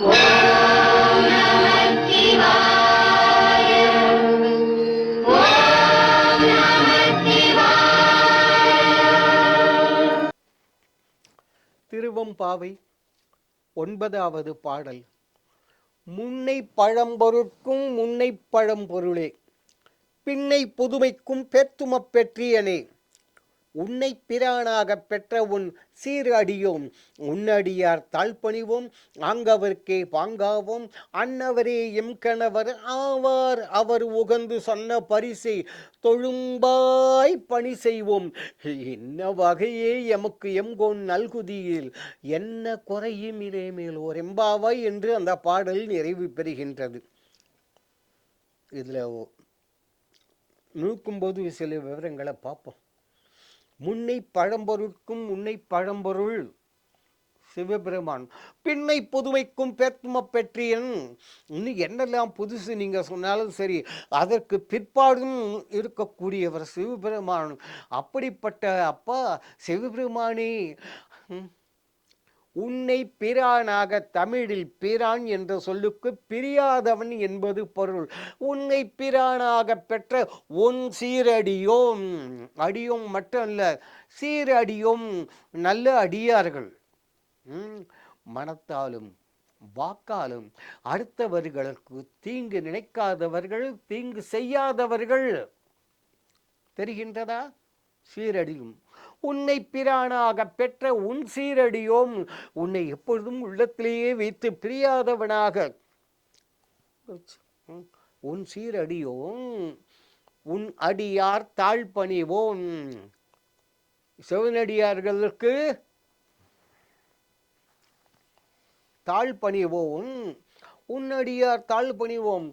ஓம் நம சிவாய. ஓம் நம சிவாய. திருவெம்பாவை 9வது பாடல். முன்னை பழம்பொருட்கும் முன்னை பழம்பொருளே, பின்னை புதுமைக்கும் பெற்றுமப் பெற்றியனே, உன்னை பிரானாகப் பெற்ற உன் சீர் அடியோம், உன்னடியார் தாழ்பணிவோம், ஆங்கவர்க்கே பாங்காவோம், அன்னவரே எம் கணவர் ஆவார், அவர் உகந்து சொன்ன பரிசை தொழும்பாய் பணி செய்வோம். என்ன வகையே எமக்கு எம்கோன் நல்குதியில், என்ன குறையும் இறைமேல் ஓர் எம்பாவாய் என்று அந்த பாடல் நிறைவு பெறுகின்றது. இதில் நூக்கும்போது சில விவரங்களை பார்ப்போம். முன்னை பழம்பொருட்கும் முன்னை பழம்பொருள் சிவபெருமான், பின்னை புதுமைக்கும் பெற்றும பெற்றியன். இன்னும் என்னெல்லாம் புதுசு நீங்க சொன்னாலும் சரி, அதற்கு பிற்பாடும் இருக்கக்கூடியவர் சிவபெருமான். அப்படிப்பட்ட அப்பா சிவபெருமானே, உன்னை பிரானாக, தமிழில் பிரான் என்ற சொல்லுக்கு பிரியாதவன் என்பது பொருள். உன்னை பிரானாக பெற்ற உன் சீரடியோம், அடியோம் மட்டுமல்ல, சீரடியோம் நல்ல அடியார்கள், மனத்தாலும் வாக்காலும் அடுத்தவர்களுக்கு தீங்கு நினைக்காதவர்கள், தீங்கு செய்யாதவர்கள். தெரிகின்றதா? சீரடியும் உன்னை பிரானாக பெற்ற உன் சீரடியோம், உன்னை எப்பொழுதும் உள்ளத்திலேயே வைத்து பிரியாதவனாக உன் சீரடியோம், உன் அடியார் தாழ்பணிவோம். சிவனடியார்களுக்கு தாழ்பணிவோம், உன்னடியார் தாழ்பணிவோம்,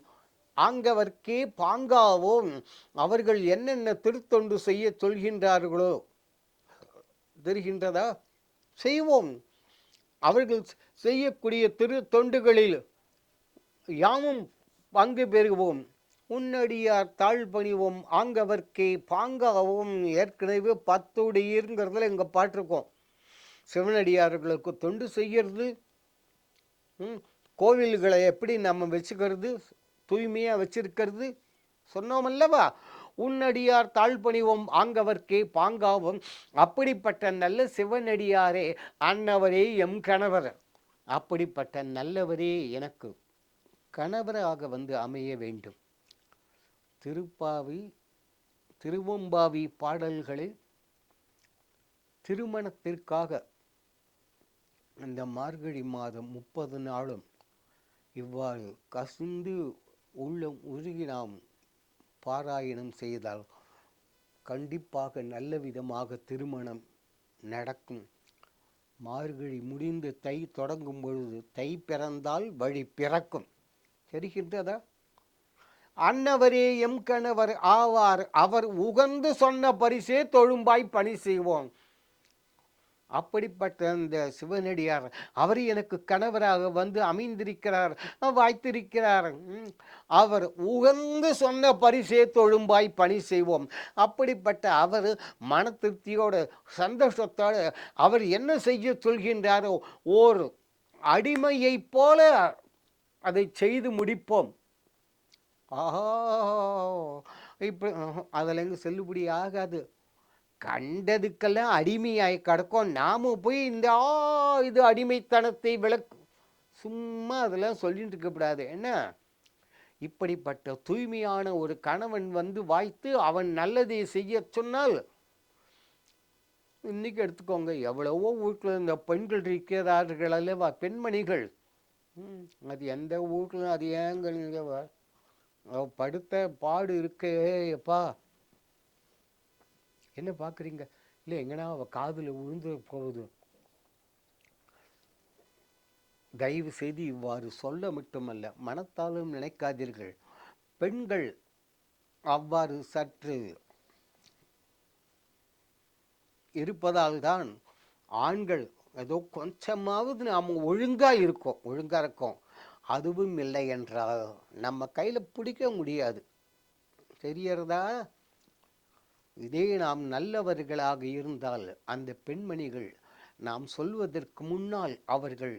ஆங்கவர்க்கே பாங்காவோம். அவர்கள் என்னென்ன திருத்தொண்டு செய்ய சொல்கின்றார்களோ தெரிகின்றதா? செய்வோம். அவர்கள் செய்யக்கூடிய திரு தொண்டுகளில் யாமும் பங்கு பெறுவோம். உன்னடியார் தாழ்பணிவோம், ஆங்கவர்க்கே பாங்காவோம். ஏற்கனவே 10 இங்க பாட்டிருக்கோம். சிவனடியார்களுக்கு தொண்டு செய்யறது, கோவில்களை எப்படி நம்ம வச்சுக்கிறது, தூய்மையா வச்சிருக்கிறது சொன்னோம் அல்லவா? உன்னடியார் தாழ்பணிவோம், ஆங்கவர்க்கே பாங்காவோம். அப்படிப்பட்ட நல்ல சிவனடியாரே, அன்னவரே எம் கணவர். அப்படிப்பட்ட நல்லவரே எனக்கு கணவராக வந்து அமைய வேண்டும். திருவெம்பாவை பாடல்களில் திருமணத்திற்காக இந்த மார்கழி மாதம் 30 நாளும் இவ்வாறு கசிந்து உள்ளம் உருகி நாம் பாராயணம் செய்தால் கண்டிப்பாக நல்ல விதமாக திருமணம் நடக்கும். மார்கழி முடிந்து தை தொடங்கும் பொழுது, தை பிறந்தால் வழி பிறக்கும். தெரிகின்றதா? அன்னவரே எம் கணவர் ஆவார், அவர் உகந்து சொன்ன பரிசே தொழும்பாய் பணி செய்வோம். அப்படிப்பட்ட அந்த சிவனடியார், அவர் எனக்கு கணவராக வந்து அமைந்திருக்கிறார், வாய்த்திருக்கிறார். அவர் உகந்து சொன்ன பரிசே தொழும்பாய் பணி செய்வோம். அப்படிப்பட்ட அவர் மன திருப்தியோடு சந்தோஷத்தோடு அவர் என்ன செய்ய சொல்கின்றாரோ, ஓர் அடிமையை போல அதை செய்து முடிப்போம். ஆஹா, இப்போ அதில் எங்கே செல்லுபடி ஆகாது. கண்டதுக்கெல்லாம் அடிமையாய் கிடக்கும். நாம போய் இந்த இது அடிமைத்தனத்தை விளக்கு, சும்மா அதெல்லாம் சொல்லிட்டு இருக்கக்கூடாது. என்ன, இப்படிப்பட்ட தூய்மையான ஒரு கணவன் வந்து வாய்த்து அவன் நல்லதை செய்ய சொன்னால், இன்னைக்கு எடுத்துக்கோங்க, எவ்வளவோ வீட்டில் இந்த பெண்கள் இருக்கிறார்கள் அல்லவா, பெண்மணிகள். அது எந்த வீட்டிலும் அது ஏங்க படுத்த பாடு இருக்கே எப்பா, என்ன பார்க்குறீங்க? இல்லை எங்கன்னா அவள் காதில் விழுந்து போகுது. தயவு செய்து இவ்வாறு சொல்ல மட்டுமல்ல, மனத்தாலும் நினைக்காதீர்கள். பெண்கள் அவ்வாறு சற்று இருப்பதால் தான் ஆண்கள் ஏதோ கொஞ்சமாவது நாம் ஒழுங்காக இருக்கோம். அதுவும் இல்லை என்றால் நம்ம கையில் பிடிக்க முடியாது. தெரியறதா? இதே நாம் நல்லவர்களாக இருந்தால் அந்த பெண்மணிகள் நாம் சொல்வதற்கு முன்னால் அவர்கள்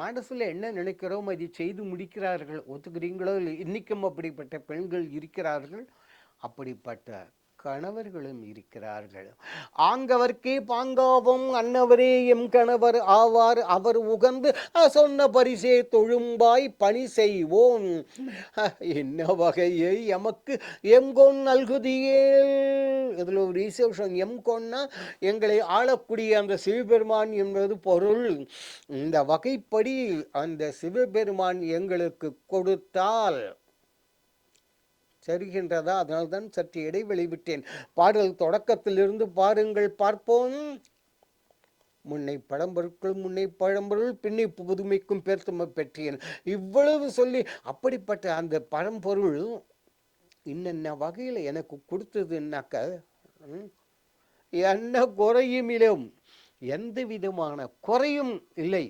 மனசுல என்ன நினைக்கிறோம் அதை செய்து முடிக்கிறார்கள். ஒத்துக்கிறீங்களோ? இன்னைக்கும் அப்படிப்பட்ட பெண்கள் இருக்கிறார்கள், அப்படிப்பட்ட கணவர்களும் இருக்கிறார்கள். ஆங்கவர்க்கே பாங்காவும் அன்னவரே எம் கணவர் ஆவார், அவர் உகந்து சொன்ன பரிசே தொழும்பாய் பணி செய்வோம். என்ன வகையை எமக்கு எம்கொன் நல்குதியே. இதில் ஒரு விசேஷம். எம்கொன்னா எங்களை ஆளக்கூடிய அந்த சிவபெருமான் என்பது பொருள். இந்த வகைப்படி அந்த சிவபெருமான் எங்களுக்கு கொடுத்தால் சரிகின்றதா? அதனால்தான் சற்று இடைவெளி விட்டேன். பாடல் தொடக்கத்திலிருந்து பாருங்கள், பார்ப்போம். முன்னை பழம்பொருட்கள் முன்னை பழம்பொருள் பின்னை புதுமைக்கும் பேர்த்தும பெற்றேன். இவ்வளவு சொல்லி அப்படிப்பட்ட அந்த பழம்பொருள் இன்னென்ன வகையில் எனக்கு கொடுத்ததுன்னாக்க என்ன குறையுமிலும் எந்த விதமான குறையும் இல்லை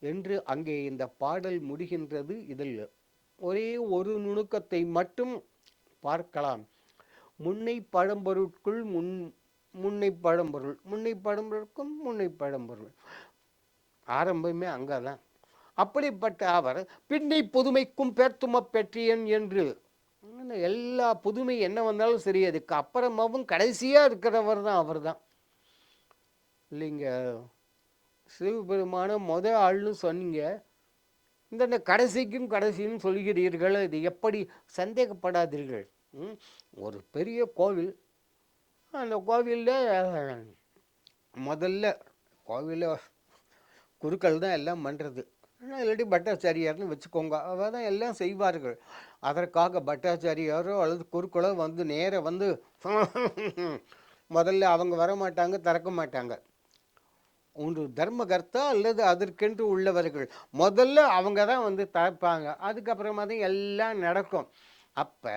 என்று அங்கே இந்த பாடல் முடிகின்றது. இதில் ஒரே ஒரு நுணுக்கத்தை மட்டும் பார்க்கலாம். முன்னை பழம்பொருட்குள் முன்னை பழம்பொருள், முன்னை பழம்பொருட்கும் முன்னை பழம்பொருள் ஆரம்பமே அங்கதான். அப்படிப்பட்ட அவர் பின்னை புதுமைக்கும் பேர்த்தும பெற்றியன் என்று எல்லா புதுமை என்ன வந்தாலும் சரி, அதுக்கு அப்புறமாவும் கடைசியா இருக்கிறவர் தான் அவர் தான் இல்லைங்க. சிவபெருமான ஆள்னு சொன்னீங்க, இந்த கடைசிக்கும் கடைசின்னு சொல்கிறீர்கள். இது எப்படி? சந்தேகப்படாதீர்கள். ஒரு பெரிய கோவில், அந்த கோவிலில் முதல்ல கோவிலில் குருக்கள் தான் எல்லாம் பண்ணுறது, இல்லாட்டி பட்டாச்சாரியார்னு வச்சுக்கோங்க, அவள் தான் எல்லாம் செய்வார்கள். அதற்காக பட்டாச்சாரியாரோ அல்லது குருக்களோ வந்து நேர வந்து முதல்ல அவங்க வர மாட்டாங்க, திறக்க மாட்டாங்க. ஒன்று தர்மகர்த்தா அல்லது அதற்கென்று உள்ளவர்கள் முதல்ல அவங்க தான் வந்து திறப்பாங்க. அதுக்கப்புறமா தான் எல்லாம் நடக்கும். அப்போ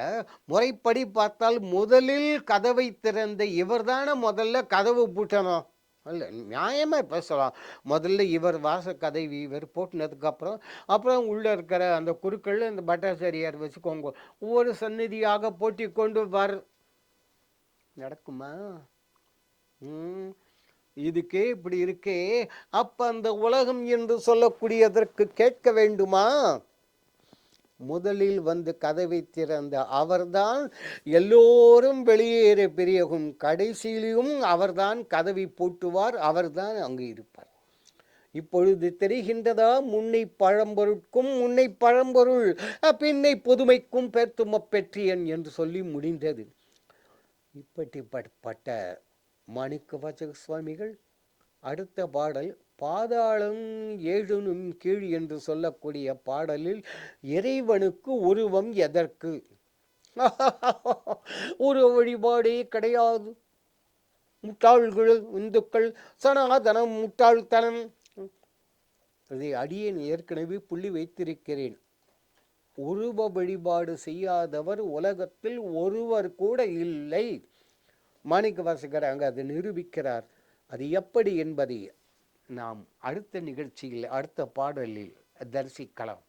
முறைப்படி பார்த்தால் முதலில் கதவை திறந்த இவர் தானே முதல்ல கதவு பூட்டணும். இல்லை, நியாயமாக பேசலாம். முதல்ல இவர் கதவி இவர் போட்டினதுக்கப்புறம் அப்புறம் உள்ளே இருக்கிற அந்த குருக்கள் இந்த பட்டாச்சாரியார் வச்சுக்கோங்க, ஒவ்வொரு சந்நிதியாக போட்டி கொண்டு நடக்குமா? இதுக்கே இப்படி இருக்கே, அப்ப அந்த உலகம் என்று சொல்லக்கூடியதற்கு கேட்க வேண்டுமா? முதலில் வந்து கதவை திறந்த அவர்தான் எல்லோரும் வெளியேற பிரியகும், கடைசியிலும் அவர்தான் கதவை பூட்டுவார், அவர்தான் அங்கு இருப்பார். இப்பொழுது தெரிகின்றதா? முன்னை பழம்பொருட்கும் முன்னை பழம்பொருள் பின்னை புதுமைக்கும் பேர்த்தும பெற்றியன் என்று சொல்லி முடிந்தது. இப்படிப்பட்ட மாணிக்கவாசக சுவாமிகள் அடுத்த பாடல் பாதாளம் ஏழுனும் கீழ் என்று சொல்லக்கூடிய பாடலில் இறைவனுக்கு உருவம் எதற்கு? ஒரு வழிபாடே கிடையாது, முட்டாள்கள் இந்துக்கள் சனாதனம் முட்டாள்தனம். இதை அடியேன் ஏற்கனவே புள்ளி வைத்திருக்கிறேன். உருவ வழிபாடு செய்யாதவர் உலகத்தில் ஒருவர் கூட இல்லை. மாணிக்கவாசகர் அங்கு அதை நிரூபிக்கிறார். அது எப்படி என்பதை நாம் அடுத்த நிகழ்ச்சியில் அடுத்த பாடலில் தரிசிக்கலாம்.